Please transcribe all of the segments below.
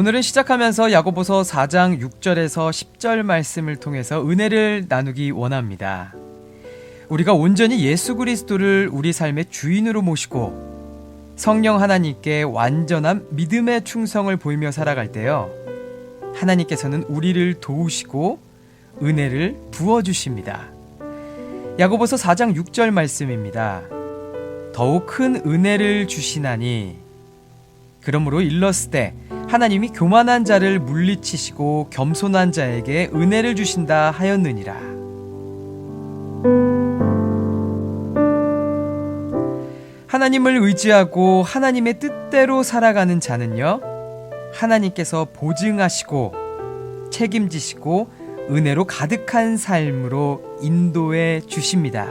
오늘은 시작하면서 야고보서 4장 6절에서 10절 말씀을 통해서 은혜를 나누기 원합니다. 우리가 온전히 예수 그리스도를 우리 삶의 주인으로 모시고 성령 하나님께 완전한 믿음의 충성을 보이며 살아갈 때요, 하나님께서는 우리를 도우시고 은혜를 부어주십니다. 야고보서 4장 6절 말씀입니다. 더욱 큰 은혜를 주시나니 그러므로 일렀으되 하나님이 교만한 자를 물리치시고 겸손한 자에게 은혜를 주신다 하였느니라. 하나님을 의지하고 하나님의 뜻대로 살아가는 자는요, 하나님께서 보증하시고 책임지시고 은혜로 가득한 삶으로 인도해 주십니다.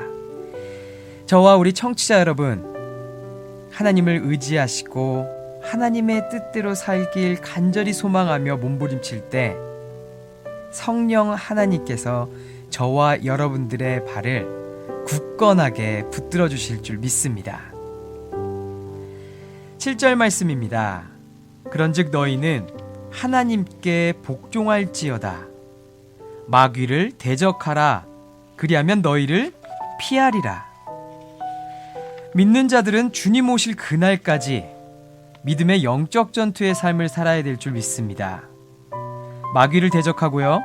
저와 우리 청취자 여러분, 하나님을 의지하시고 하나님의 뜻대로 살길 간절히 소망하며 몸부림칠 때 성령 하나님께서 저와 여러분들의 발을 굳건하게 붙들어 주실 줄 믿습니다. 7절 말씀입니다. 그런즉 너희는 하나님께 복종할지어다. 마귀를 대적하라. 그리하면 너희를 피하리라. 믿는 자들은 주님 오실 그날까지 믿음의 영적 전투의 삶을 살아야 될 줄 믿습니다. 마귀를 대적하고요,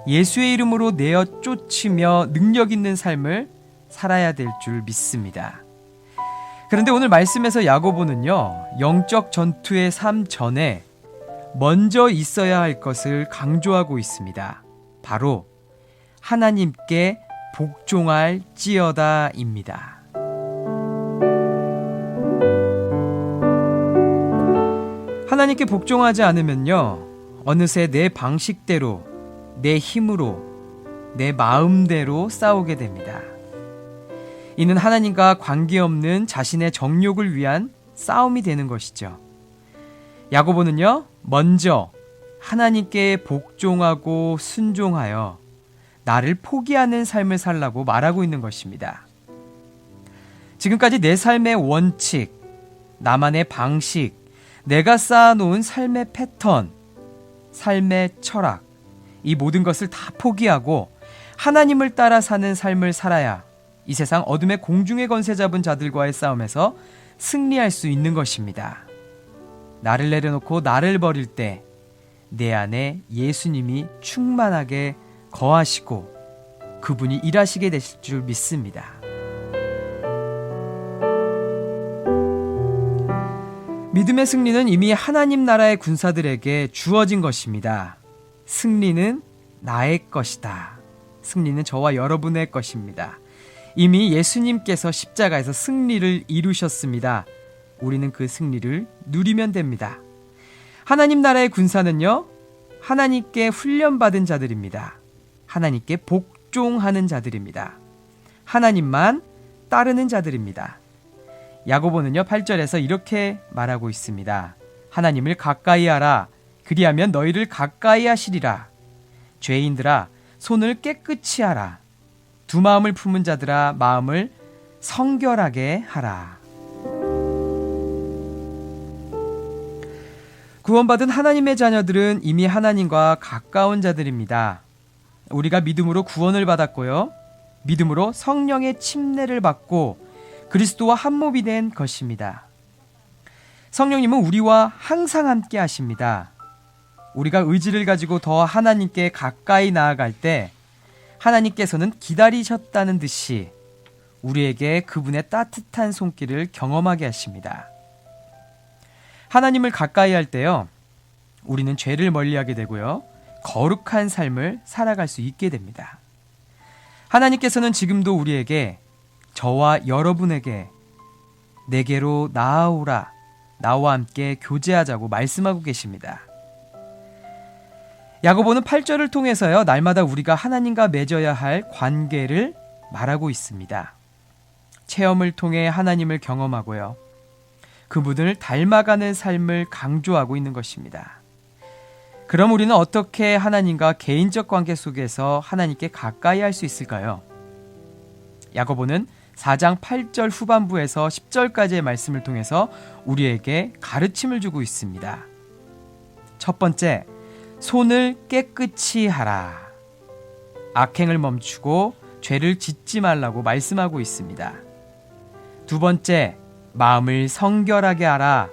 예수의 이름으로 내어 쫓으며 능력 있는 삶을 살아야 될 줄 믿습니다. 그런데 오늘 말씀에서 야고보는요, 영적 전투의 삶 전에 먼저 있어야 할 것을 강조하고 있습니다. 바로 하나님께 복종할지어다입니다. 하나님께 복종하지 않으면요, 어느새 내 방식대로, 내 힘으로, 내 마음대로 싸우게 됩니다. 이는 하나님과 관계없는 자신의 정욕을 위한 싸움이 되는 것이죠. 야고보는요, 먼저 하나님께 복종하고 순종하여 나를 포기하는 삶을 살라고 말하고 있는 것입니다. 지금까지 내 삶의 원칙, 나만의 방식, 내가 쌓아놓은 삶의 패턴, 삶의 철학, 이 모든 것을 다 포기하고 하나님을 따라 사는 삶을 살아야 이 세상 어둠의 공중의 권세 잡은 자들과의 싸움에서 승리할 수 있는 것입니다. 나를 내려놓고 나를 버릴 때 내 안에 예수님이 충만하게 거하시고 그분이 일하시게 되실 줄 믿습니다. 믿음의 승리는 이미 하나님 나라의 군사들에게 주어진 것입니다. 승리는 나의 것이다. 승리는 저와 여러분의 것입니다. 이미 예수님께서 십자가에서 승리를 이루셨습니다. 우리는 그 승리를 누리면 됩니다. 하나님 나라의 군사는요, 하나님께 훈련받은 자들입니다. 하나님께 복종하는 자들입니다. 하나님만 따르는 자들입니다. 야고보는요, 8절에서 이렇게 말하고 있습니다. 하나님을 가까이 하라. 그리하면 너희를 가까이 하시리라. 죄인들아, 손을 깨끗이 하라. 두 마음을 품은 자들아, 마음을 성결하게 하라. 구원받은 하나님의 자녀들은 이미 하나님과 가까운 자들입니다. 우리가 믿음으로 구원을 받았고요, 믿음으로 성령의 침례를 받고 그리스도와 한 몸이 된 것입니다. 성령님은 우리와 항상 함께 하십니다. 우리가 의지를 가지고 더 하나님께 가까이 나아갈 때 하나님께서는 기다리셨다는 듯이 우리에게 그분의 따뜻한 손길을 경험하게 하십니다. 하나님을 가까이 할 때요, 우리는 죄를 멀리하게 되고요, 거룩한 삶을 살아갈 수 있게 됩니다. 하나님께서는 지금도 우리에게, 저와 여러분에게 내게로 나아오라, 나와 함께 교제하자고 말씀하고 계십니다. 야고보는 8절을 통해서요, 날마다 우리가 하나님과 맺어야 할 관계를 말하고 있습니다. 체험을 통해 하나님을 경험하고요, 그분을 닮아가는 삶을 강조하고 있는 것입니다. 그럼 우리는 어떻게 하나님과 개인적 관계 속에서 하나님께 가까이 할 수 있을까요? 야고보는 4장 8절 후반부에서 10절까지의 말씀을 통해서 우리에게 가르침을 주고 있습니다. 첫 번째, 손을 깨끗이 하라. 악행을 멈추고 죄를 짓지 말라고 말씀하고 있습니다. 두 번째, 마음을 성결하게 하라.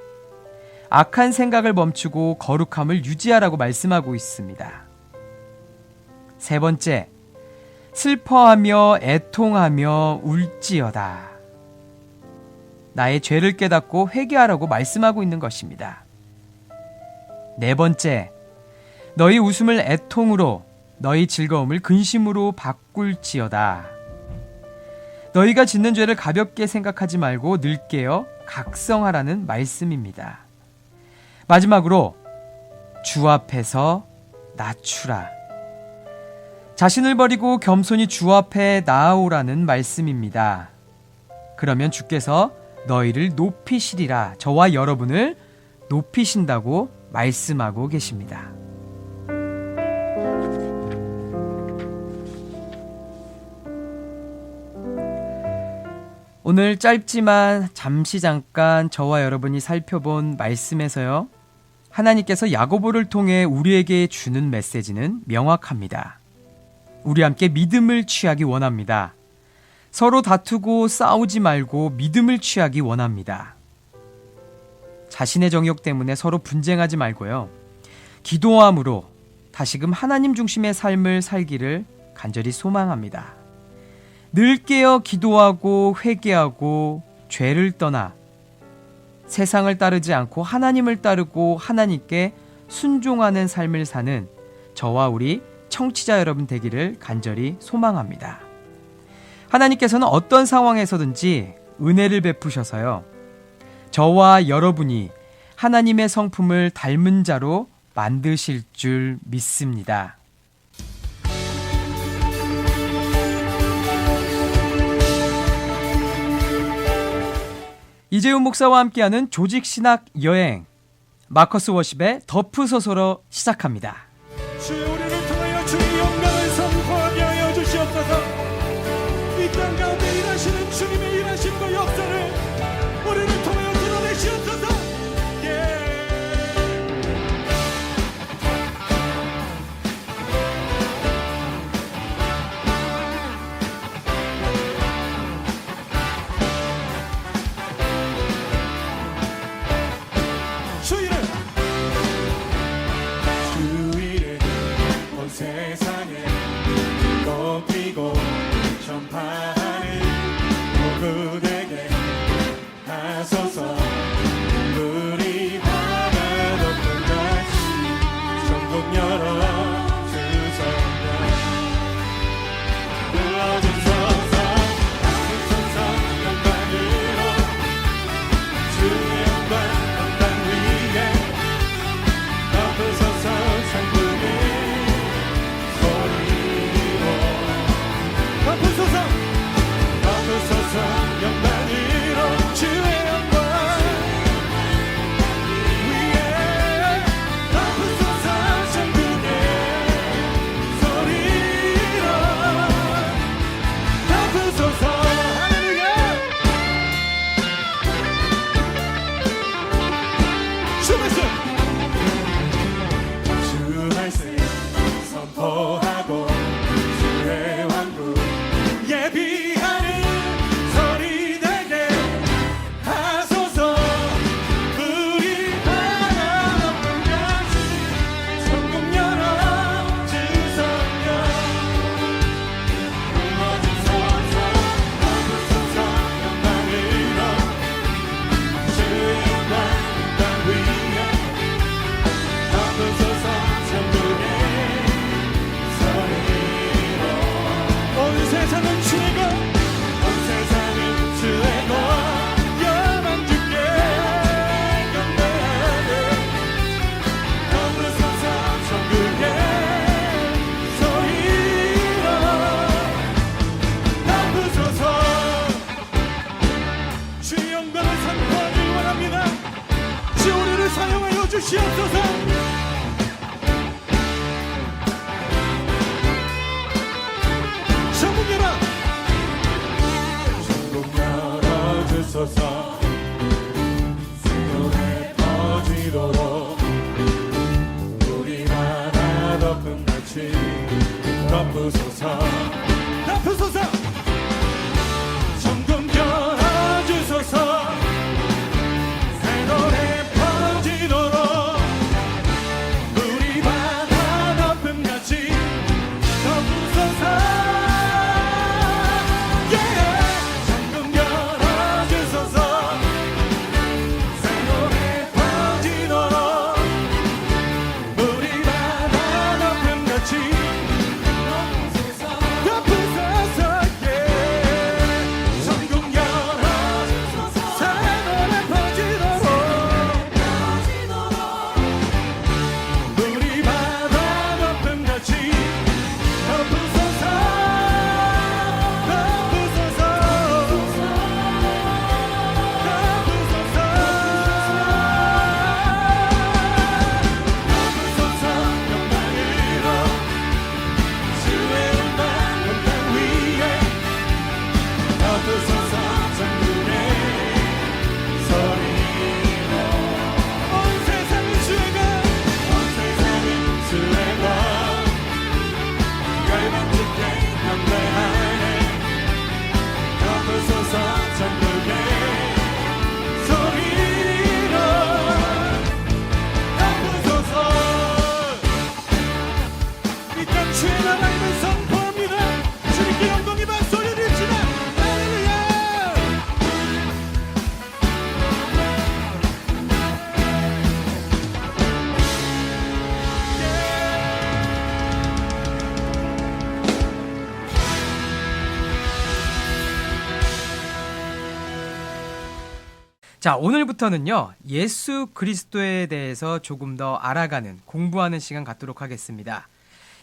악한 생각을 멈추고 거룩함을 유지하라고 말씀하고 있습니다. 세 번째, 슬퍼하며 애통하며 울지어다. 나의 죄를 깨닫고 회개하라고 말씀하고 있는 것입니다. 네 번째, 너희 웃음을 애통으로, 너희 즐거움을 근심으로 바꿀지어다. 너희가 짓는 죄를 가볍게 생각하지 말고 늘 깨어 각성하라는 말씀입니다. 마지막으로 주 앞에서 낮추라. 자신을 버리고 겸손히 주 앞에 나아오라는 말씀입니다. 그러면 주께서 너희를 높이시리라. 저와 여러분을 높이신다고 말씀하고 계십니다. 오늘 짧지만 잠깐 저와 여러분이 살펴본 말씀에서요, 하나님께서 야고보를 통해 우리에게 주는 메시지는 명확합니다. 우리 함께 믿음을 취하기 원합니다. 서로 다투고 싸우지 말고 믿음을 취하기 원합니다. 자신의 정욕 때문에 서로 분쟁하지 말고요, 기도함으로 다시금 하나님 중심의 삶을 살기를 간절히 소망합니다. 늘 깨어 기도하고 회개하고 죄를 떠나 세상을 따르지 않고 하나님을 따르고 하나님께 순종하는 삶을 사는 저와 우리 청취자 여러분 되기를 간절히 소망합니다. 하나님께서는 어떤 상황에서든지 은혜를 베푸셔서요, 저와 여러분이 하나님의 성품을 닮은 자로 만드실 줄 믿습니다. 이재훈 목사와 함께하는 조직신학 여행, 마커스 워십의 덮으소서로 시작합니다. 주여, 우리를 통하여 주의 영광을 선포하게 하여 주시옵소서. 이 땅 가운데 일하시는 주님의 일하심과 역사를 우리를 통하여 드러내시옵소서. 주의를 온 세상에 높이고 전파하는 모두에게 하소서. 우리 화가 높은 다시 전국 열어 주소서. 불러주소서. 하소서 영광으로 주의 영광 땅 위에 덮으소서. 천국의 소리로 덮으소서. 덮으소서 영광으로 주의 영광 위에 덮으소서. 천국의 소리로 덮으소서. 할렐루야. 주 말씀, 주 말씀 선포하고 주의 왕국 예비하는 소리 되게 하소서. 우리 바라보는 같이 천국 열어 주소서. 불러주소서. 덮으소서 영광으로 주의 영광 땅 위에 덮으소서. 천국의 소리로 온 세상은 주의 것, 온 세상은 주의 것, 영원 주께 경배하네. 덮으소서. 천국의 소리로 덮으소서. 주의 영광을 선포하길 원합니다. 주, 우리를 사용하여 주시옵소서. 천국 열어, 천국 열어주소서. 새로에 퍼지도록 자, 오늘부터는요, 예수 그리스도에 대해서 조금 더 알아가는, 공부하는 시간 갖도록 하겠습니다.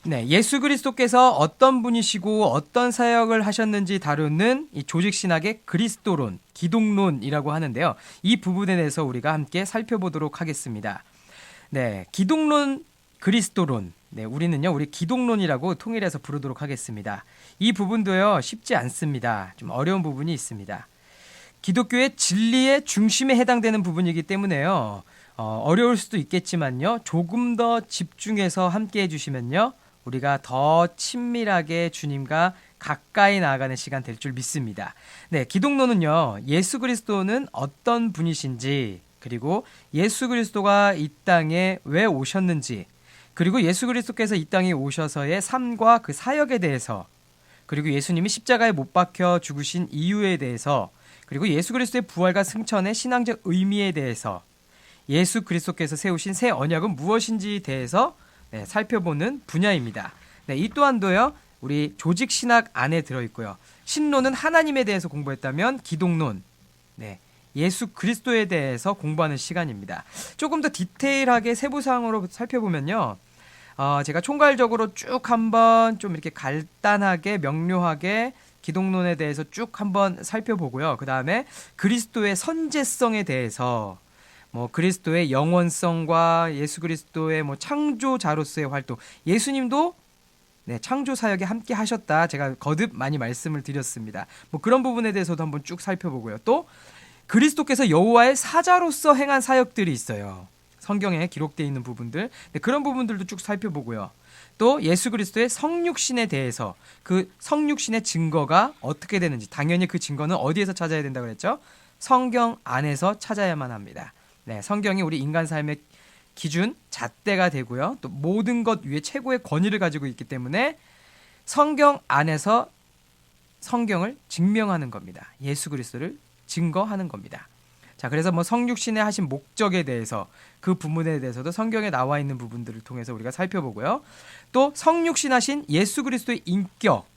네, 예수 그리스도께서 어떤 분이시고 어떤 사역을 하셨는지 다루는 이 조직신학의 그리스도론, 기독론이라고 하는데요. 이 부분에 대해서 우리가 함께 살펴보도록 하겠습니다. 네, 기독론, 그리스도론. 네, 우리는요, 우리 기독론이라고 통일해서 부르도록 하겠습니다. 이 부분도요, 쉽지 않습니다. 좀 어려운 부분이 있습니다. 기독교의 진리의 중심에 해당되는 부분이기 때문에요. 어려울 수도 있겠지만요. 조금 더 집중해서 함께 해주시면요. 우리가 더 친밀하게 주님과 가까이 나아가는 시간 될 줄 믿습니다. 네, 기독론은요. 예수 그리스도는 어떤 분이신지, 그리고 예수 그리스도가 이 땅에 왜 오셨는지, 그리고 예수 그리스도께서 이 땅에 오셔서의 삶과 그 사역에 대해서, 그리고 예수님이 십자가에 못 박혀 죽으신 이유에 대해서, 그리고 예수 그리스도의 부활과 승천의 신앙적 의미에 대해서, 예수 그리스도께서 세우신 새 언약은 무엇인지에 대해서 살펴보는 분야입니다. 네, 이 또한도요, 우리 조직 신학 안에 들어있고요. 신론은 하나님에 대해서 공부했다면 기독론, 네, 예수 그리스도에 대해서 공부하는 시간입니다. 조금 더 디테일하게 세부사항으로 살펴보면요. 제가 총괄적으로 쭉 한번 좀 이렇게 간단하게 명료하게 기독론에 대해서 쭉 한번 살펴보고요. 그 다음에 그리스도의 선제성에 대해서, 뭐 그리스도의 영원성과 예수 그리스도의 뭐 창조자로서의 활동, 예수님도 창조 사역에 함께 하셨다. 제가 거듭 많이 말씀을 드렸습니다. 뭐 그런 부분에 대해서도 한번 쭉 살펴보고요. 또 그리스도께서 여호와의 사자로서 행한 사역들이 있어요. 성경에 기록되어 있는 부분들, 그런 부분들도 쭉 살펴보고요. 또 예수 그리스도의 성육신에 대해서, 그 성육신의 증거가 어떻게 되는지, 당연히 그 증거는 어디에서 찾아야 된다고 그랬죠? 성경 안에서 찾아야만 합니다. 네, 성경이 우리 인간 삶의 기준, 잣대가 되고요. 또 모든 것 위에 최고의 권위를 가지고 있기 때문에 성경 안에서 성경을 증명하는 겁니다. 예수 그리스도를 증거하는 겁니다. 자, 그래서 뭐 성육신에 하신 목적에 대해서, 그 부분에 대해서도 성경에 나와 있는 부분들을 통해서 우리가 살펴보고요. 또 성육신 하신 예수 그리스도의 인격,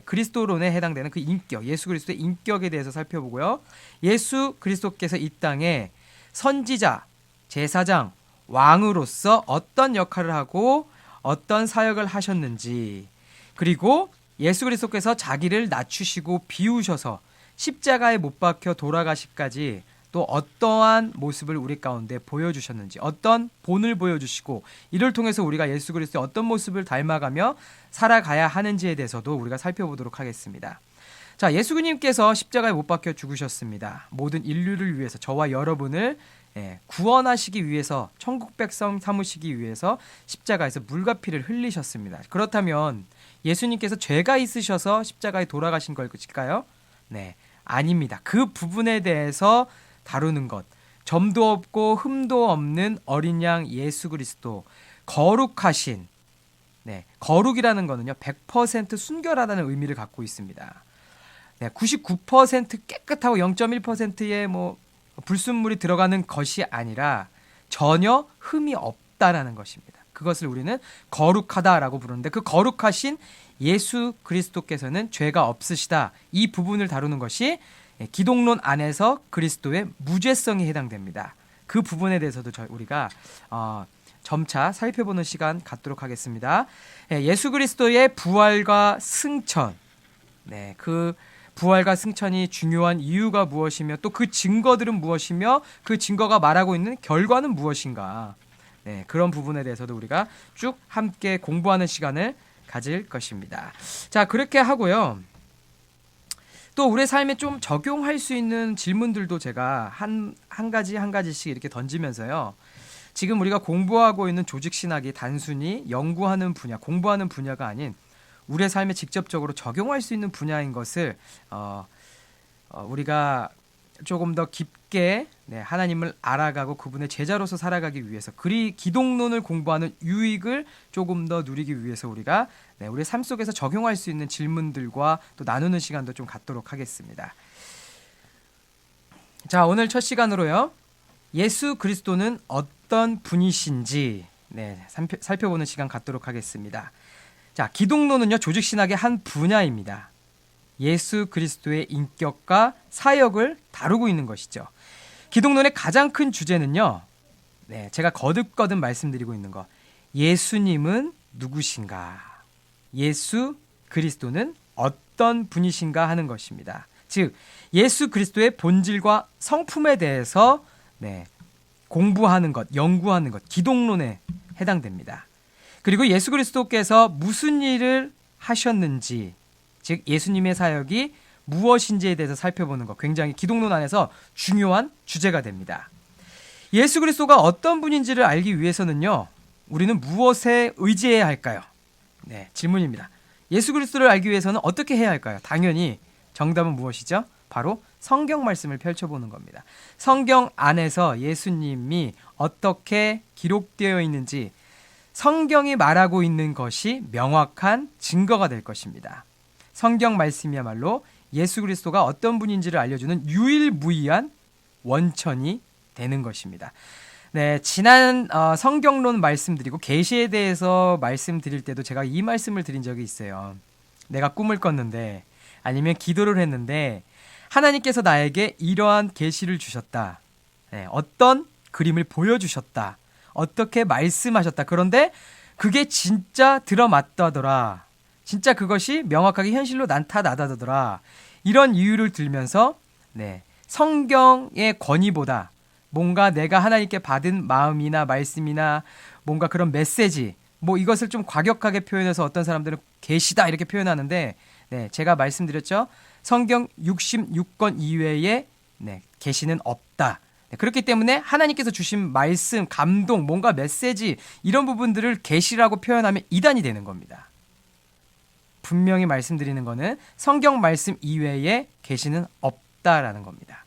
그리스도론에 해당되는 그 인격, 예수 그리스도의 인격에 대해서 살펴보고요. 예수 그리스도께서 이 땅에 선지자, 제사장, 왕으로서 어떤 역할을 하고 어떤 사역을 하셨는지, 그리고 예수 그리스도께서 자기를 낮추시고 비우셔서 십자가에 못 박혀 돌아가시까지 또 어떠한 모습을 우리 가운데 보여주셨는지, 어떤 본을 보여주시고, 이를 통해서 우리가 예수 그리스도의 어떤 모습을 닮아가며 살아가야 하는지에 대해서도 우리가 살펴보도록 하겠습니다. 자, 예수님께서 십자가에 못 박혀 죽으셨습니다. 모든 인류를 위해서, 저와 여러분을 구원하시기 위해서, 천국 백성 삼으시기 위해서 십자가에서 물과 피를 흘리셨습니다. 그렇다면 예수님께서 죄가 있으셔서 십자가에 돌아가신 것일까요? 네, 아닙니다. 그 부분에 대해서 다루는 것, 점도 없고 흠도 없는 어린 양 예수 그리스도, 거룩하신, 거룩이라는 거는요 100% 순결하다는 의미를 갖고 있습니다. 99% 깨끗하고 0.1%의 뭐 불순물이 들어가는 것이 아니라 전혀 흠이 없다라는 것입니다. 그것을 우리는 거룩하다라고 부르는데, 그 거룩하신 예수 그리스도께서는 죄가 없으시다. 이 부분을 다루는 것이 기독론 안에서 그리스도의 무죄성에 해당됩니다. 그 부분에 대해서도 우리가 점차 살펴보는 시간 갖도록 하겠습니다. 예수 그리스도의 부활과 승천, 그 부활과 승천이 중요한 이유가 무엇이며, 또 그 증거들은 무엇이며, 그 증거가 말하고 있는 결과는 무엇인가, 그런 부분에 대해서도 우리가 쭉 함께 공부하는 시간을 가질 것입니다. 자, 그렇게 하고요. 또 우리의 삶에 좀 적용할 수 있는 질문들도 제가 한 가지씩 이렇게 던지면서요. 지금 우리가 공부하고 있는 조직신학이 단순히 연구하는 분야, 공부하는 분야가 아닌 우리의 삶에 직접적으로 적용할 수 있는 분야인 것을 우리가 조금 더 깊게 하나님을 알아가고 그분의 제자로서 살아가기 위해서, 기독론을 공부하는 유익을 조금 더 누리기 위해서 우리가 우리의 삶 속에서 적용할 수 있는 질문들과 또 나누는 시간도 좀 갖도록 하겠습니다. 자, 오늘 첫 시간으로요, 예수 그리스도는 어떤 분이신지 살펴보는 시간 갖도록 하겠습니다. 자, 기독론은요 조직신학의 한 분야입니다. 예수 그리스도의 인격과 사역을 다루고 있는 것이죠. 기독론의 가장 큰 주제는요. 네, 제가 거듭거듭 말씀드리고 있는 거. 예수님은 누구신가? 예수 그리스도는 어떤 분이신가 하는 것입니다. 즉, 예수 그리스도의 본질과 성품에 대해서 공부하는 것, 연구하는 것, 기독론에 해당됩니다. 그리고 예수 그리스도께서 무슨 일을 하셨는지, 즉 예수님의 사역이 무엇인지에 대해서 살펴보는 것, 굉장히 기독론 안에서 중요한 주제가 됩니다. 예수 그리스도가 어떤 분인지를 알기 위해서는요, 우리는 무엇에 의지해야 할까요? 네, 질문입니다. 예수 그리스도를 알기 위해서는 어떻게 해야 할까요? 당연히 정답은 무엇이죠? 바로 성경 말씀을 펼쳐보는 겁니다. 성경 안에서 예수님이 어떻게 기록되어 있는지 성경이 말하고 있는 것이 명확한 증거가 될 것입니다. 성경 말씀이야말로 예수 그리스도가 어떤 분인지를 알려주는 유일무이한 원천이 되는 것입니다. 네, 지난 성경론 말씀드리고 계시에 대해서 말씀드릴 때도 제가 이 말씀을 드린 적이 있어요. 내가 꿈을 꿨는데 아니면 기도를 했는데 하나님께서 나에게 이러한 계시를 주셨다. 네, 어떤 그림을 보여주셨다. 어떻게 말씀하셨다. 그런데 그게 진짜 들어맞다더라. 진짜 그것이 명확하게 현실로 나타나다더라. 이런 이유를 들면서 성경의 권위보다 뭔가 내가 하나님께 받은 마음이나 말씀이나 뭔가 그런 메시지, 이것을 좀 과격하게 표현해서 어떤 사람들은 계시다 이렇게 표현하는데, 제가 말씀드렸죠. 성경 66권 이외에 계시는 없다. 그렇기 때문에 하나님께서 주신 말씀, 감동, 뭔가 메시지 이런 부분들을 계시라고 표현하면 이단이 되는 겁니다. 분명히 말씀드리는 거는 성경 말씀 이외에 계시는 없다라는 겁니다.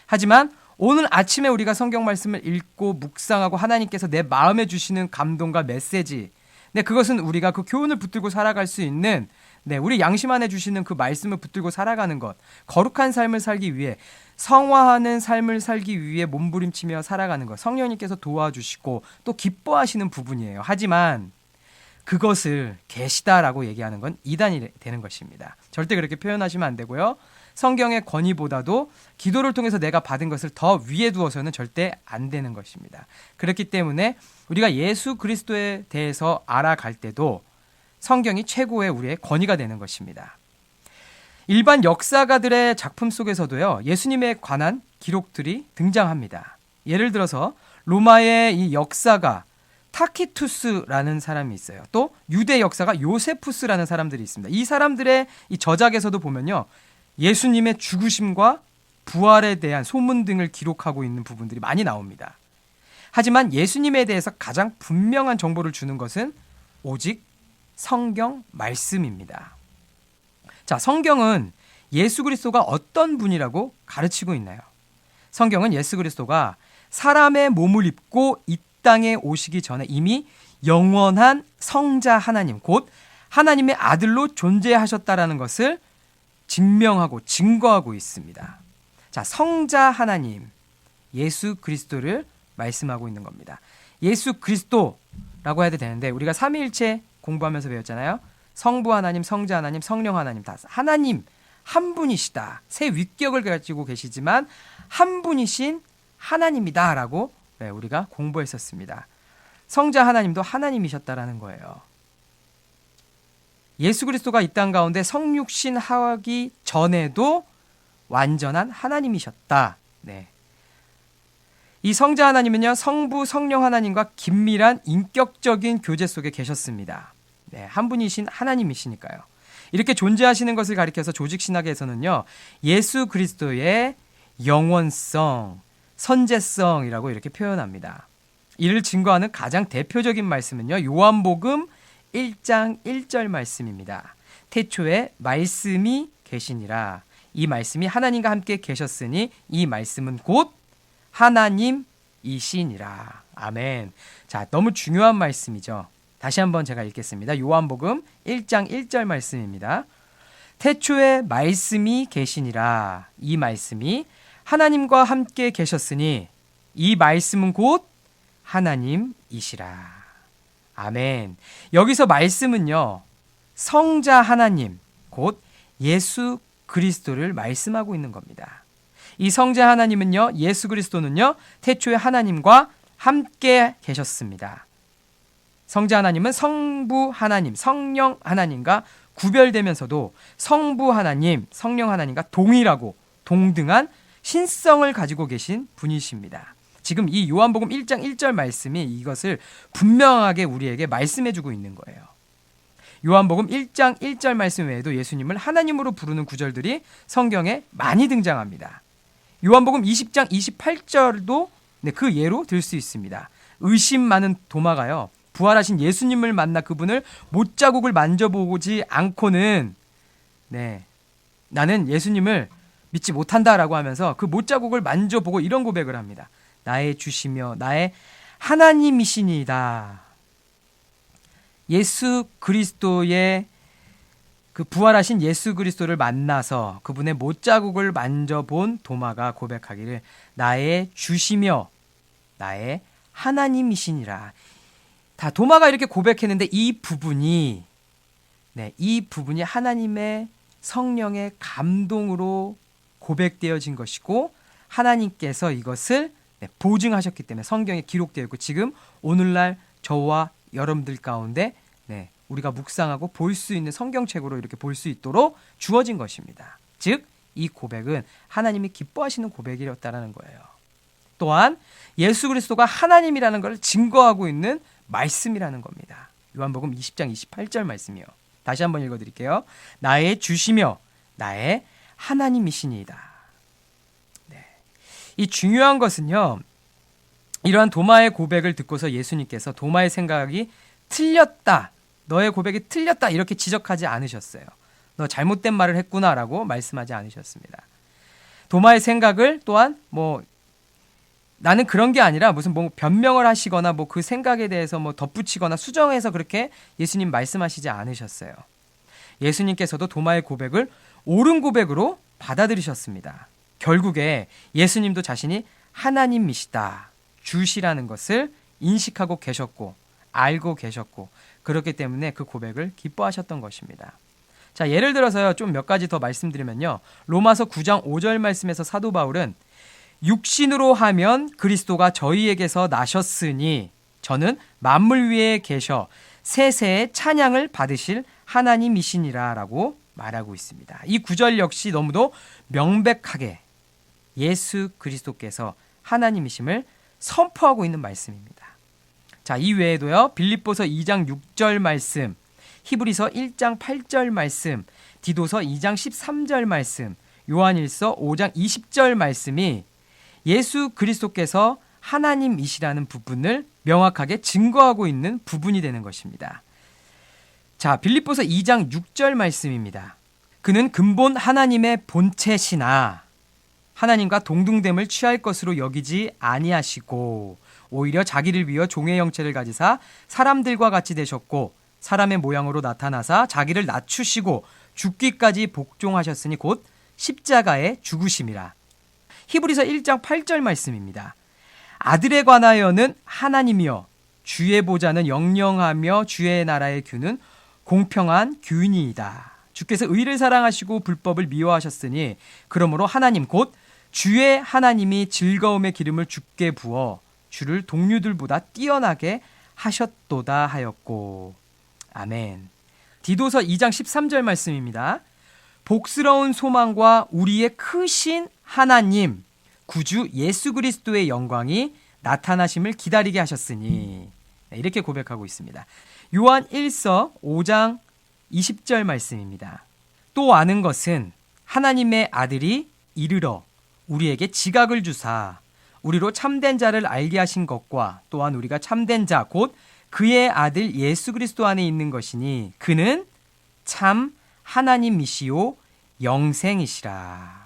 하지만 오늘 아침에 우리가 성경 말씀을 읽고 묵상하고 하나님께서 내 마음에 주시는 감동과 메시지, 그것은 우리가 그 교훈을 붙들고 살아갈 수 있는, 우리 양심 안에 주시는 그 말씀을 붙들고 살아가는 것, 거룩한 삶을 살기 위해, 성화하는 삶을 살기 위해 몸부림치며 살아가는 것, 성령님께서 도와주시고 또 기뻐하시는 부분이에요. 하지만 그것을 계시다라고 얘기하는 건 이단이 되는 것입니다. 절대 그렇게 표현하시면 안 되고요. 성경의 권위보다도 기도를 통해서 내가 받은 것을 더 위에 두어서는 절대 안 되는 것입니다. 그렇기 때문에 우리가 예수 그리스도에 대해서 알아갈 때도 성경이 최고의 우리의 권위가 되는 것입니다. 일반 역사가들의 작품 속에서도요, 예수님에 관한 기록들이 등장합니다. 예를 들어서 로마의 이 역사가 타키투스라는 사람이 있어요. 또 유대 역사가 요세푸스라는 사람들이 있습니다. 이 사람들의 이 저작에서도 보면요, 예수님의 죽으심과 부활에 대한 소문 등을 기록하고 있는 부분들이 많이 나옵니다. 하지만 예수님에 대해서 가장 분명한 정보를 주는 것은 오직 성경 말씀입니다. 자, 성경은 예수 그리스도가 어떤 분이라고 가르치고 있나요? 성경은 예수 그리스도가 사람의 몸을 입고 이 땅에 오시기 전에 이미 영원한 성자 하나님, 곧 하나님의 아들로 존재하셨다라는 것을 증명하고 증거하고 있습니다. 자, 성자 하나님, 예수 그리스도를 말씀하고 있는 겁니다. 예수 그리스도라고 해야 되는데 우리가 삼위일체 공부하면서 배웠잖아요. 성부 하나님, 성자 하나님, 성령 하나님, 다 하나님 한 분이시다. 세 위격을 가지고 계시지만 한 분이신 하나님이다라고 우리가 공부했었습니다. 성자 하나님도 하나님이셨다라는 거예요. 예수 그리스도가 이 땅 가운데 성육신 하기 전에도 완전한 하나님이셨다. 이 성자 하나님은요, 성부 성령 하나님과 긴밀한 인격적인 교제 속에 계셨습니다. 한 분이신 하나님이시니까요. 이렇게 존재하시는 것을 가리켜서 조직신학에서는요, 예수 그리스도의 영원성, 선제성이라고 이렇게 표현합니다. 이를 증거하는 가장 대표적인 말씀은요, 요한복음 1장 1절 말씀입니다. 태초에 말씀이 계시니라. 이 말씀이 하나님과 함께 계셨으니 이 말씀은 곧 하나님이시니라. 아멘. 자, 너무 중요한 말씀이죠. 다시 한번 제가 읽겠습니다. 요한복음 1장 1절 말씀입니다. 태초에 말씀이 계시니라. 이 말씀이 하나님과 함께 계셨으니 이 말씀은 곧 하나님이시라. 아멘. 여기서 말씀은요, 성자 하나님, 곧 예수 그리스도를 말씀하고 있는 겁니다. 이 성자 하나님은요, 예수 그리스도는요, 태초에 하나님과 함께 계셨습니다. 성자 하나님은 성부 하나님, 성령 하나님과 구별되면서도 성부 하나님, 성령 하나님과 동일하고 동등한 신성을 가지고 계신 분이십니다. 지금 이 요한복음 1장 1절 말씀이 이것을 분명하게 우리에게 말씀해주고 있는 거예요. 요한복음 1장 1절 말씀 외에도 예수님을 하나님으로 부르는 구절들이 성경에 많이 등장합니다. 요한복음 20장 28절도 그 예로 들 수 있습니다. 의심 많은 도마가요, 부활하신 예수님을 만나 그분을 못자국을 만져보지 않고는 나는 예수님을 믿지 못한다라고 하면서 그 못자국을 만져보고 이런 고백을 합니다. 나의 주시며 나의 하나님이시니이다. 예수 그리스도의 그 부활하신 예수 그리스도를 만나서 그분의 못자국을 만져본 도마가 고백하기를 나의 주시며 나의 하나님이시니라. 다 도마가 이렇게 고백했는데 이 부분이 하나님의 성령의 감동으로 고백되어진 것이고 하나님께서 이것을 보증하셨기 때문에 성경에 기록되어 있고 지금 오늘날 저와 여러분들 가운데 우리가 묵상하고 볼 수 있는 성경책으로 이렇게 볼 수 있도록 주어진 것입니다. 즉, 이 고백은 하나님이 기뻐하시는 고백이었다라는 거예요. 또한 예수 그리스도가 하나님이라는 걸 증거하고 있는 말씀이라는 겁니다. 요한복음 20장 28절 말씀이요. 다시 한번 읽어드릴게요. 나의 주시며 나의 하나님이시니이다. 이 중요한 것은요, 이러한 도마의 고백을 듣고서 예수님께서 도마의 생각이 틀렸다, 너의 고백이 틀렸다 이렇게 지적하지 않으셨어요. 너 잘못된 말을 했구나라고 말씀하지 않으셨습니다. 도마의 생각을 또한 나는 그런 게 아니라 무슨 변명을 하시거나 그 생각에 대해서 덧붙이거나 수정해서 그렇게 예수님 말씀하시지 않으셨어요. 예수님께서도 도마의 고백을 옳은 고백으로 받아들이셨습니다. 결국에 예수님도 자신이 하나님이시다, 주시라는 것을 인식하고 계셨고 알고 계셨고 그렇기 때문에 그 고백을 기뻐하셨던 것입니다. 자, 예를 들어서요, 좀 몇 가지 더 말씀드리면요, 로마서 9장 5절 말씀에서 사도 바울은 육신으로 하면 그리스도가 저희에게서 나셨으니 저는 만물 위에 계셔 세세의 찬양을 받으실 하나님이시니라 라고 말하고 있습니다. 이 구절 역시 너무도 명백하게 예수 그리스도께서 하나님이심을 선포하고 있는 말씀입니다. 자, 이 외에도요, 빌립보서 2장 6절 말씀, 히브리서 1장 8절 말씀, 디도서 2장 13절 말씀, 요한일서 5장 20절 말씀이 예수 그리스도께서 하나님이시라는 부분을 명확하게 증거하고 있는 부분이 되는 것입니다. 자, 빌립보서 2장 6절 말씀입니다. 그는 근본 하나님의 본체시나 하나님과 동등됨을 취할 것으로 여기지 아니하시고 오히려 자기를 비워 종의 형체를 가지사 사람들과 같이 되셨고 사람의 모양으로 나타나사 자기를 낮추시고 죽기까지 복종하셨으니 곧 십자가에 죽으심이라. 히브리서 1장 8절 말씀입니다. 아들에 관하여는 하나님이여 주의 보좌는 영영하며 주의 나라의 규는 공평한 규이니이다. 주께서 의를 사랑하시고 불법을 미워하셨으니 그러므로 하나님 곧 주의 하나님이 즐거움의 기름을 주께 부어 주를 동류들보다 뛰어나게 하셨도다 하였고. 아멘. 디도서 2장 13절 말씀입니다. 복스러운 소망과 우리의 크신 하나님 구주 예수 그리스도의 영광이 나타나심을 기다리게 하셨으니, 이렇게 고백하고 있습니다. 요한 1서 5장 20절 말씀입니다. 또 아는 것은 하나님의 아들이 이르러 우리에게 지각을 주사 우리로 참된 자를 알게 하신 것과 또한 우리가 참된 자 곧 그의 아들 예수 그리스도 안에 있는 것이니 그는 참 하나님이시요 영생이시라.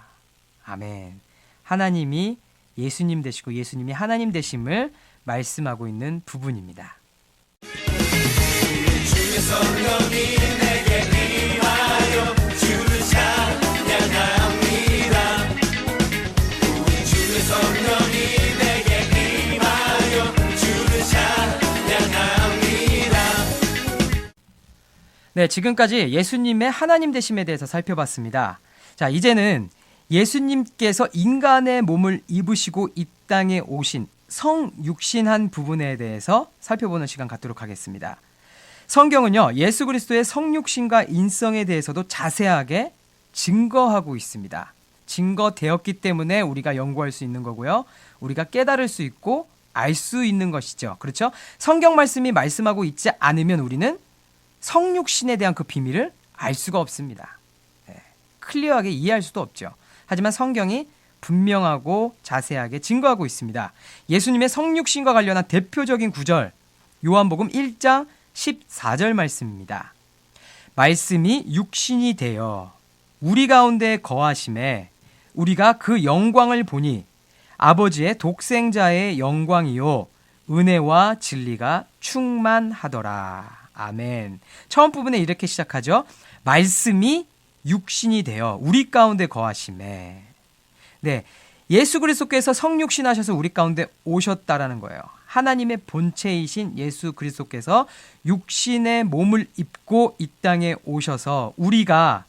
아멘. 하나님이 예수님 되시고 예수님이 하나님 되심을 말씀하고 있는 부분입니다. 주의 성령이 내게 임하여 주를 찬양합니다. 우리 주의 성령이 내게 임하여 주를 찬양합니다. 네, 지금까지 예수님의 하나님 되심에 대해서 살펴봤습니다. 자, 이제는 예수님께서 인간의 몸을 입으시고 이 땅에 오신 성육신한 부분에 대해서 살펴보는 시간 갖도록 하겠습니다. 성경은요, 예수 그리스도의 성육신과 인성에 대해서도 자세하게 증거하고 있습니다. 증거되었기 때문에 우리가 연구할 수 있는 거고요. 우리가 깨달을 수 있고 알 수 있는 것이죠. 그렇죠? 성경 말씀이 말씀하고 있지 않으면 우리는 성육신에 대한 그 비밀을 알 수가 없습니다. 클리어하게 이해할 수도 없죠. 하지만 성경이 분명하고 자세하게 증거하고 있습니다. 예수님의 성육신과 관련한 대표적인 구절, 요한복음 1장 14절 말씀입니다. 말씀이 육신이 되어 우리 가운데 거하심에 우리가 그 영광을 보니 아버지의 독생자의 영광이요 은혜와 진리가 충만하더라. 아멘. 처음 부분에 이렇게 시작하죠. 말씀이 육신이 되어 우리 가운데 거하심에. 네, 예수 그리스도께서 성육신하셔서 우리 가운데 오셨다라는 거예요. 하나님의 본체이신 예수 그리스도께서 육신의 몸을 입고 이 땅에 오셔서 우리가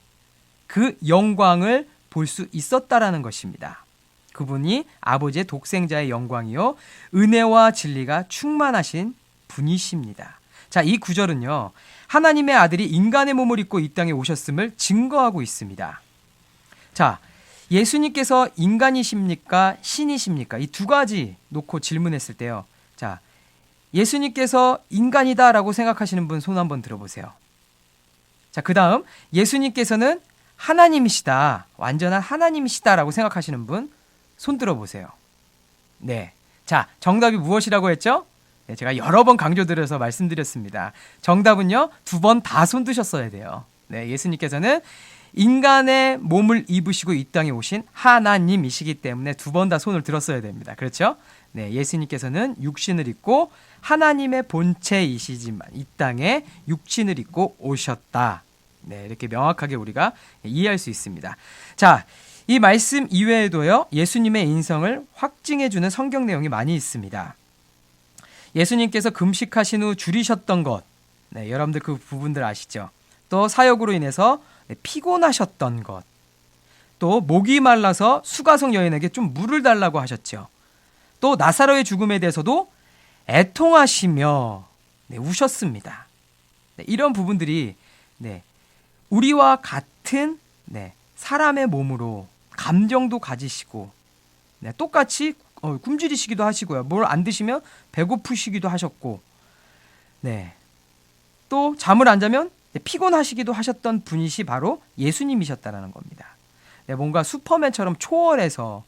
그 영광을 볼 수 있었다라는 것입니다. 그분이 아버지의 독생자의 영광이요 은혜와 진리가 충만하신 분이십니다. 자, 이 구절은요, 하나님의 아들이 인간의 몸을 입고 이 땅에 오셨음을 증거하고 있습니다. 자, 예수님께서 인간이십니까? 신이십니까? 이 두 가지 놓고 질문했을 때요. 자, 예수님께서 인간이다라고 생각하시는 분 손 한번 들어보세요. 자, 그 다음 예수님께서는 하나님이시다, 완전한 하나님이시다라고 생각하시는 분 손 들어보세요. 네, 자, 정답이 무엇이라고 했죠? 네, 제가 여러 번 강조드려서 말씀드렸습니다. 정답은요, 2번 다 손 드셨어야 돼요. 네, 예수님께서는 인간의 몸을 입으시고 이 땅에 오신 하나님이시기 때문에 2번 다 손을 들었어야 됩니다. 그렇죠? 네, 예수님께서는 육신을 입고 하나님의 본체이시지만 이 땅에 육신을 입고 오셨다. 네, 이렇게 명확하게 우리가 이해할 수 있습니다. 자, 이 말씀 이외에도요, 예수님의 인성을 확증해주는 성경 내용이 많이 있습니다. 예수님께서 금식하신 후 줄이셨던 것, 네, 여러분들 그 부분들 아시죠? 또 사역으로 인해서 피곤하셨던 것, 또 목이 말라서 수가성 여인에게 좀 물을 달라고 하셨죠. 또 나사로의 죽음에 대해서도 애통하시며 우셨습니다. 네, 이런 부분들이 우리와 같은 사람의 몸으로 감정도 가지시고 똑같이 굶주리시기도 하시고요. 뭘 안 드시면 배고프시기도 하셨고, 또 잠을 안 자면 피곤하시기도 하셨던 분이시 바로 예수님이셨다라는 겁니다. 뭔가 슈퍼맨처럼 초월해서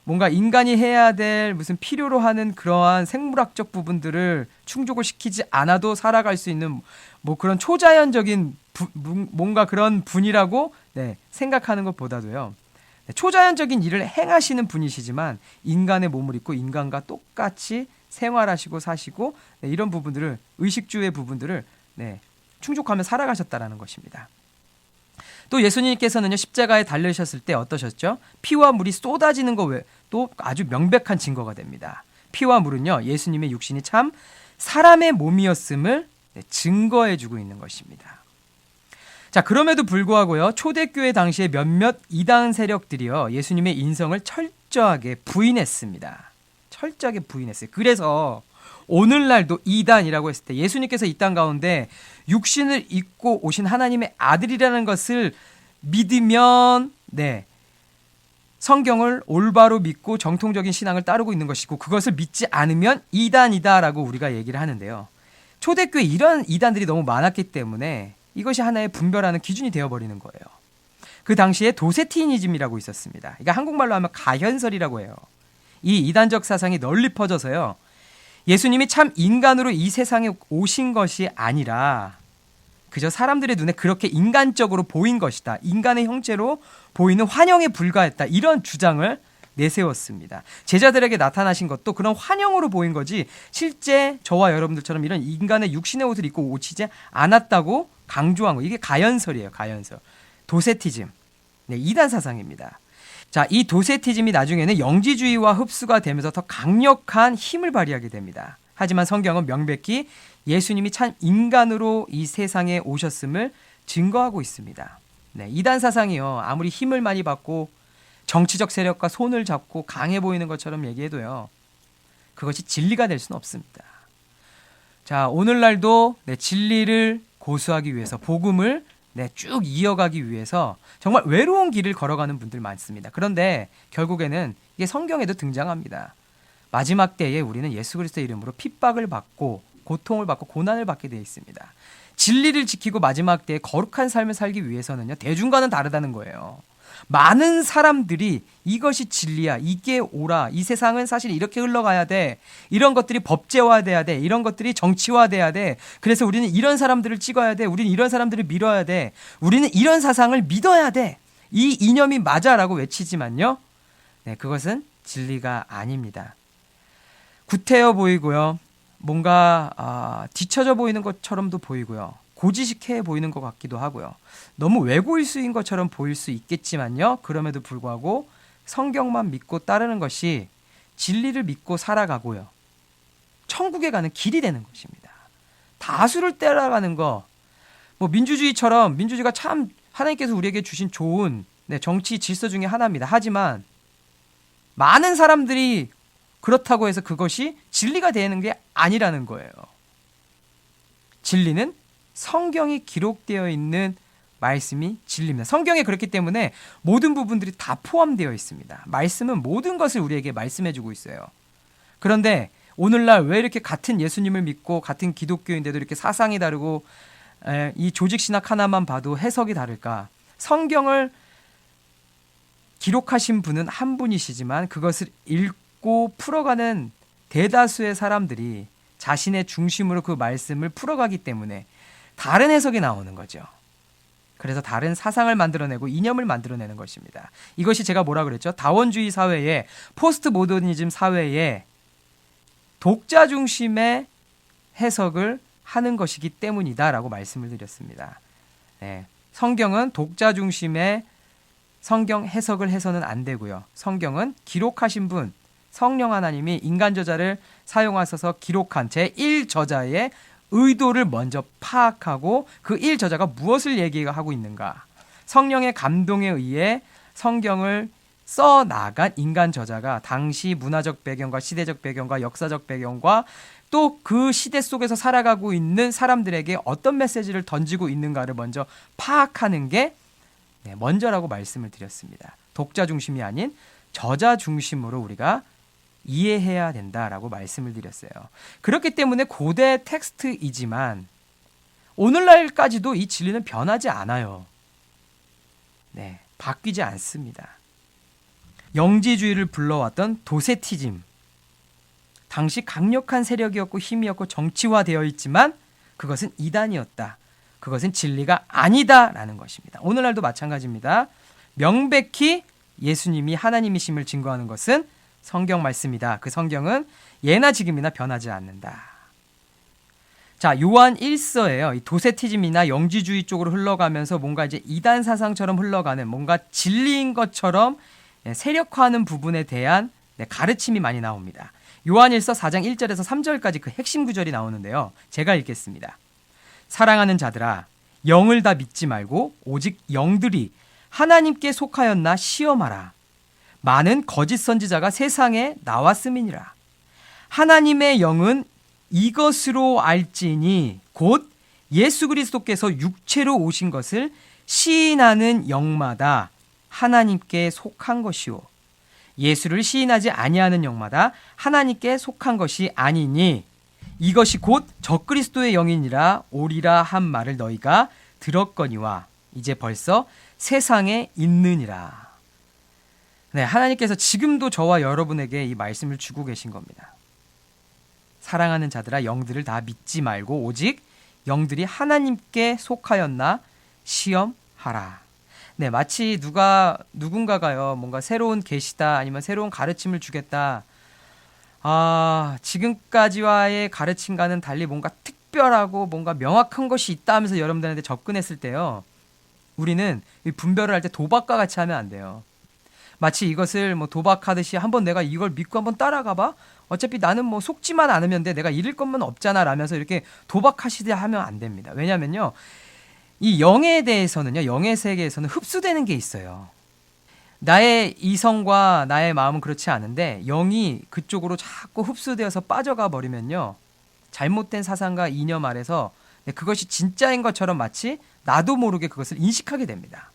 뭔가 인간이 해야 될 무슨 필요로 하는 그러한 생물학적 부분들을 충족을 시키지 않아도 살아갈 수 있는 뭐 그런 초자연적인 뭔가 그런 분이라고 생각하는 것보다도요, 초자연적인 일을 행하시는 분이시지만 인간의 몸을 입고 인간과 똑같이 생활하시고 사시고 이런 부분들을, 의식주의 부분들을 충족하며 살아가셨다라는 것입니다. 또 예수님께서는요, 십자가에 달리셨을 때 어떠셨죠? 피와 물이 쏟아지는 거 또 아주 명백한 증거가 됩니다. 피와 물은요, 예수님의 육신이 참 사람의 몸이었음을 증거해주고 있는 것입니다. 자, 그럼에도 불구하고요, 초대교회 당시에 몇몇 이단 세력들이요, 예수님의 인성을 철저하게 부인했습니다. 철저하게 부인했어요. 그래서 오늘날도 이단이라고 했을 때 예수님께서 이 땅 가운데 육신을 입고 오신 하나님의 아들이라는 것을 믿으면 성경을 올바로 믿고 정통적인 신앙을 따르고 있는 것이고, 그것을 믿지 않으면 이단이다라고 우리가 얘기를 하는데요. 초대교회 이런 이단들이 너무 많았기 때문에 이것이 하나의 분별하는 기준이 되어버리는 거예요. 그 당시에 도세티니즘이라고 있었습니다. 그러니까 한국말로 하면 가현설이라고 해요. 이 이단적 사상이 널리 퍼져서요, 예수님이 참 인간으로 이 세상에 오신 것이 아니라 그저 사람들의 눈에 그렇게 인간적으로 보인 것이다, 인간의 형체로 보이는 환영에 불과했다, 이런 주장을 내세웠습니다. 제자들에게 나타나신 것도 그런 환영으로 보인 거지 실제 저와 여러분들처럼 이런 인간의 육신의 옷을 입고 오시지 않았다고 강조한 거. 이게 가연설이에요. 가연설. 도세티즘. 이단 사상입니다. 자, 이 도세티즘이 나중에는 영지주의와 흡수가 되면서 더 강력한 힘을 발휘하게 됩니다. 하지만 성경은 명백히 예수님이 참 인간으로 이 세상에 오셨음을 증거하고 있습니다. 이단 사상이요, 아무리 힘을 많이 받고 정치적 세력과 손을 잡고 강해 보이는 것처럼 얘기해도요, 그것이 진리가 될 수는 없습니다. 자, 오늘날도 진리를 고수하기 위해서, 복음을 쭉 이어가기 위해서 정말 외로운 길을 걸어가는 분들 많습니다. 그런데 결국에는 이게 성경에도 등장합니다. 마지막 때에 우리는 예수 그리스도의 이름으로 핍박을 받고 고통을 받고 고난을 받게 되어 있습니다. 진리를 지키고 마지막 때에 거룩한 삶을 살기 위해서는요, 대중과는 다르다는 거예요. 많은 사람들이 이것이 진리야, 이게 옳아, 이 세상은 사실 이렇게 흘러가야 돼, 이런 것들이 법제화돼야 돼, 이런 것들이 정치화돼야 돼, 그래서 우리는 이런 사람들을 찍어야 돼, 우리는 이런 사람들을 밀어야 돼, 우리는 이런 사상을 믿어야 돼, 이 이념이 맞아라고 외치지만요, 그것은 진리가 아닙니다. 구태여 보이고요, 뭔가 뒤처져 보이는 것처럼도 보이고요, 고지식해 보이는 것 같기도 하고요, 너무 외골수인 것처럼 보일 수 있겠지만요, 그럼에도 불구하고 성경만 믿고 따르는 것이 진리를 믿고 살아가고요, 천국에 가는 길이 되는 것입니다. 다수를 따라가는 거, 뭐 민주주의처럼, 민주주의가 참 하나님께서 우리에게 주신 좋은 정치 질서 중에 하나입니다. 하지만 많은 사람들이 그렇다고 해서 그것이 진리가 되는 게 아니라는 거예요. 진리는 성경이 기록되어 있는 말씀이 진리입니다. 성경에 그렇기 때문에 모든 부분들이 다 포함되어 있습니다. 말씀은 모든 것을 우리에게 말씀해주고 있어요. 그런데 오늘날 왜 이렇게 같은 예수님을 믿고 같은 기독교인데도 이렇게 사상이 다르고 이 조직신학 하나만 봐도 해석이 다를까? 성경을 기록하신 분은 한 분이시지만 그것을 읽고 풀어가는 대다수의 사람들이 자신의 중심으로 그 말씀을 풀어가기 때문에 다른 해석이 나오는 거죠. 그래서 다른 사상을 만들어내고 이념을 만들어내는 것입니다. 이것이 제가 뭐라 그랬죠? 다원주의 사회에, 포스트 모더니즘 사회에 독자 중심의 해석을 하는 것이기 때문이다라고 말씀을 드렸습니다. 성경은 독자 중심의 성경 해석을 해서는 안 되고요. 성경은 기록하신 분, 성령 하나님이 인간 저자를 사용하셔서 기록한 제1저자의 의도를 먼저 파악하고 그 1저자가 무엇을 얘기하고 있는가, 성령의 감동에 의해 성경을 써나간 인간 저자가 당시 문화적 배경과 시대적 배경과 역사적 배경과 또 그 시대 속에서 살아가고 있는 사람들에게 어떤 메시지를 던지고 있는가를 먼저 파악하는 게 먼저라고 말씀을 드렸습니다. 독자 중심이 아닌 저자 중심으로 우리가 이해해야 된다라고 말씀을 드렸어요. 그렇기 때문에 고대 텍스트이지만 오늘날까지도 이 진리는 변하지 않아요. 바뀌지 않습니다. 영지주의를 불러왔던 도세티즘, 당시 강력한 세력이었고 힘이었고 정치화되어 있지만 그것은 이단이었다, 그것은 진리가 아니다라는 것입니다. 오늘날도 마찬가지입니다. 명백히 예수님이 하나님이심을 증거하는 것은 성경 말씀이다. 그 성경은 예나 지금이나 변하지 않는다. 자, 요한 1서예요. 이 도세티즘이나 영지주의 쪽으로 흘러가면서 뭔가 이제 이단 사상처럼 흘러가는, 뭔가 진리인 것처럼 세력화하는 부분에 대한 가르침이 많이 나옵니다. 요한 1서 4장 1절에서 3절까지 그 핵심 구절이 나오는데요. 제가 읽겠습니다. 사랑하는 자들아, 영을 다 믿지 말고 오직 영들이 하나님께 속하였나 시험하라. 많은 거짓 선지자가 세상에 나왔음이니라. 하나님의 영은 이것으로 알지니 곧 예수 그리스도께서 육체로 오신 것을 시인하는 영마다 하나님께 속한 것이요, 예수를 시인하지 아니하는 영마다 하나님께 속한 것이 아니니 이것이 곧 적그리스도의 영이니라 오리라 한 말을 너희가 들었거니와 이제 벌써 세상에 있느니라. 하나님께서 지금도 저와 여러분에게 이 말씀을 주고 계신 겁니다. 사랑하는 자들아, 영들을 다 믿지 말고 오직 영들이 하나님께 속하였나 시험하라. 마치 누군가가요, 뭔가 새로운 계시다 아니면 새로운 가르침을 주겠다, 지금까지와의 가르침과는 달리 뭔가 특별하고 뭔가 명확한 것이 있다 하면서 여러분들한테 접근했을 때요, 우리는 분별을 할 때 도박과 같이 하면 안 돼요. 마치 이것을 뭐 도박하듯이 한번 내가 이걸 믿고 한번 따라가봐, 어차피 나는 뭐 속지만 않으면 돼, 내가 잃을 것만 없잖아 라면서 이렇게 도박하시듯이 하면 안 됩니다. 왜냐면요, 이 영에 대해서는요, 영의 세계에서는 흡수되는 게 있어요. 나의 이성과 나의 마음은 그렇지 않은데 영이 그쪽으로 자꾸 흡수되어서 빠져가 버리면요, 잘못된 사상과 이념 아래서 그것이 진짜인 것처럼 마치 나도 모르게 그것을 인식하게 됩니다.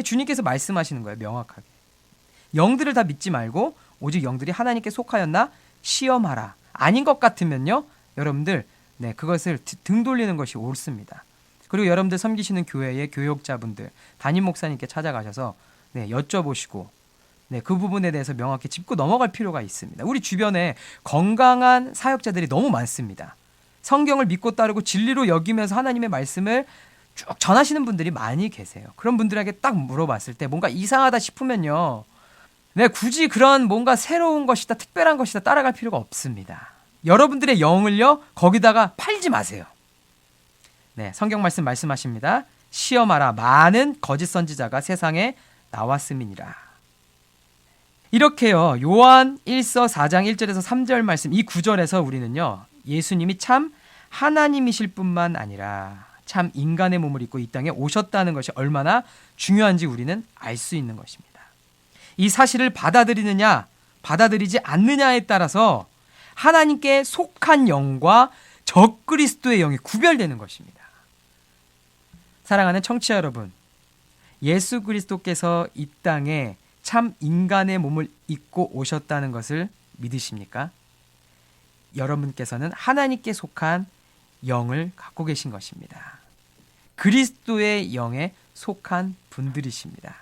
주님께서 말씀하시는 거예요, 명확하게. 영들을 다 믿지 말고 오직 영들이 하나님께 속하였나 시험하라. 아닌 것 같으면요, 여러분들 그것을 등 돌리는 것이 옳습니다. 그리고 여러분들 섬기시는 교회의 교역자분들, 담임 목사님께 찾아가셔서 여쭤보시고 그 부분에 대해서 명확히 짚고 넘어갈 필요가 있습니다. 우리 주변에 건강한 사역자들이 너무 많습니다. 성경을 믿고 따르고 진리로 여기면서 하나님의 말씀을 쭉 전하시는 분들이 많이 계세요. 그런 분들에게 딱 물어봤을 때 뭔가 이상하다 싶으면요, 굳이 그런 뭔가 새로운 것이다, 특별한 것이다 따라갈 필요가 없습니다. 여러분들의 영을요, 거기다가 팔지 마세요. 성경 말씀하십니다. 시험하라. 많은 거짓 선지자가 세상에 나왔음이니라. 이렇게요, 요한 1서 4장 1절에서 3절 말씀, 이 구절에서 우리는요, 예수님이 참 하나님이실 뿐만 아니라 참 인간의 몸을 입고 이 땅에 오셨다는 것이 얼마나 중요한지 우리는 알 수 있는 것입니다. 이 사실을 받아들이느냐 받아들이지 않느냐에 따라서 하나님께 속한 영과 적그리스도의 영이 구별되는 것입니다. 사랑하는 청취자 여러분, 예수 그리스도께서 이 땅에 참 인간의 몸을 입고 오셨다는 것을 믿으십니까? 여러분께서는 하나님께 속한 영을 갖고 계신 것입니다. 그리스도의 영에 속한 분들이십니다.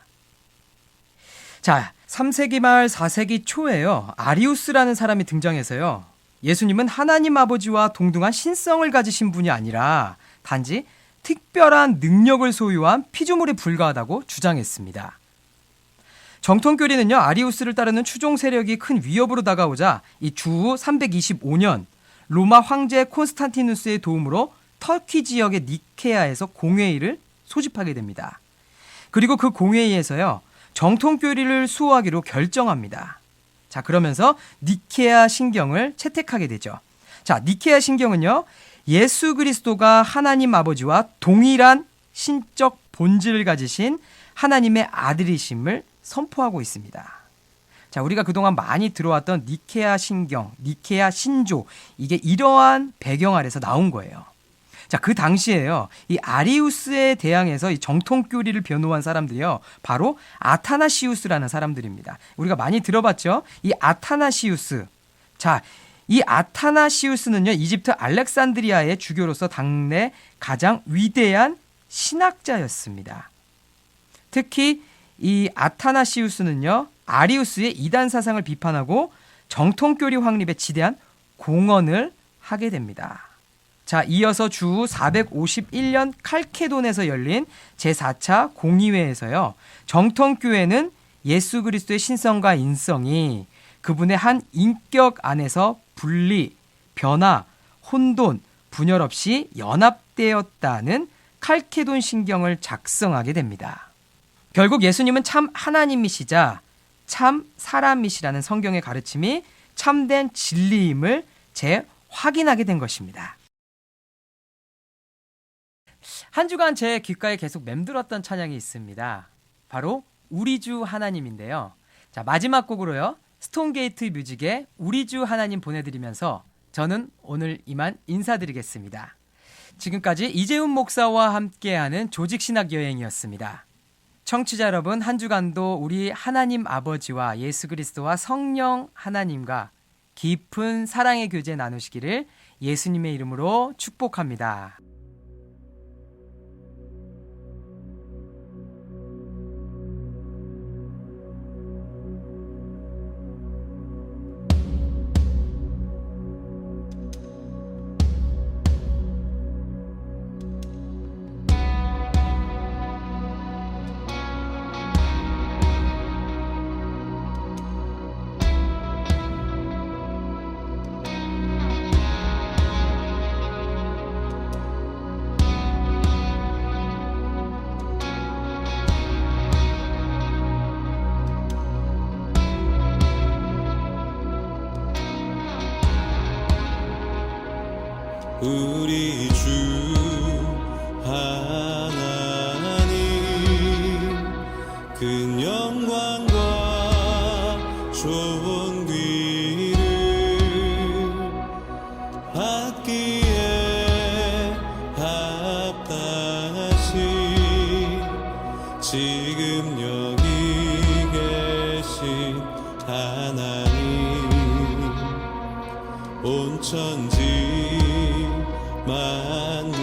자, 3세기 말 4세기 초에요, 아리우스라는 사람이 등장해서요, 예수님은 하나님 아버지와 동등한 신성을 가지신 분이 아니라 단지 특별한 능력을 소유한 피조물에 불과하다고 주장했습니다. 정통교리는요, 아리우스를 따르는 추종 세력이 큰 위협으로 다가오자 이 주후 325년 로마 황제 콘스탄티누스의 도움으로 터키 지역의 니케아에서 공회의를 소집하게 됩니다. 그리고 그 공회의에서요, 정통교리를 수호하기로 결정합니다. 자, 그러면서 니케아 신경을 채택하게 되죠. 자, 니케아 신경은요, 예수 그리스도가 하나님 아버지와 동일한 신적 본질을 가지신 하나님의 아들이심을 선포하고 있습니다. 자, 우리가 그동안 많이 들어왔던 니케아 신경, 니케아 신조, 이게 이러한 배경 아래서 나온 거예요. 자, 그 당시에요, 이 아리우스에 대항해서 이 정통교리를 변호한 사람들이요, 바로 아타나시우스라는 사람들입니다. 우리가 많이 들어봤죠? 이 아타나시우스. 자, 이 아타나시우스는요, 이집트 알렉산드리아의 주교로서 당내 가장 위대한 신학자였습니다. 특히 이 아타나시우스는요, 아리우스의 이단 사상을 비판하고 정통교리 확립에 지대한 공헌을 하게 됩니다. 자, 이어서 주후 451년 칼케돈에서 열린 제4차 공의회에서요, 정통교회는 예수 그리스도의 신성과 인성이 그분의 한 인격 안에서 분리, 변화, 혼돈, 분열 없이 연합되었다는 칼케돈 신경을 작성하게 됩니다. 결국 예수님은 참 하나님이시자 참 사람이시라는 성경의 가르침이 참된 진리임을 재확인하게 된 것입니다. 한 주간 제 귓가에 계속 맴돌았던 찬양이 있습니다. 바로 우리 주 하나님인데요. 자, 마지막 곡으로요, 스톤게이트 뮤직의 우리 주 하나님 보내드리면서 저는 오늘 이만 인사드리겠습니다. 지금까지 이재훈 목사와 함께하는 조직신학 여행이었습니다. 청취자 여러분, 한 주간도 우리 하나님 아버지와 예수 그리스도와 성령 하나님과 깊은 사랑의 교제 나누시기를 예수님의 이름으로 축복합니다. 우리 주 하나님 그 영광 위를 받기에 합당하신 지금 여기 계신 하나님, 온 천지 만물을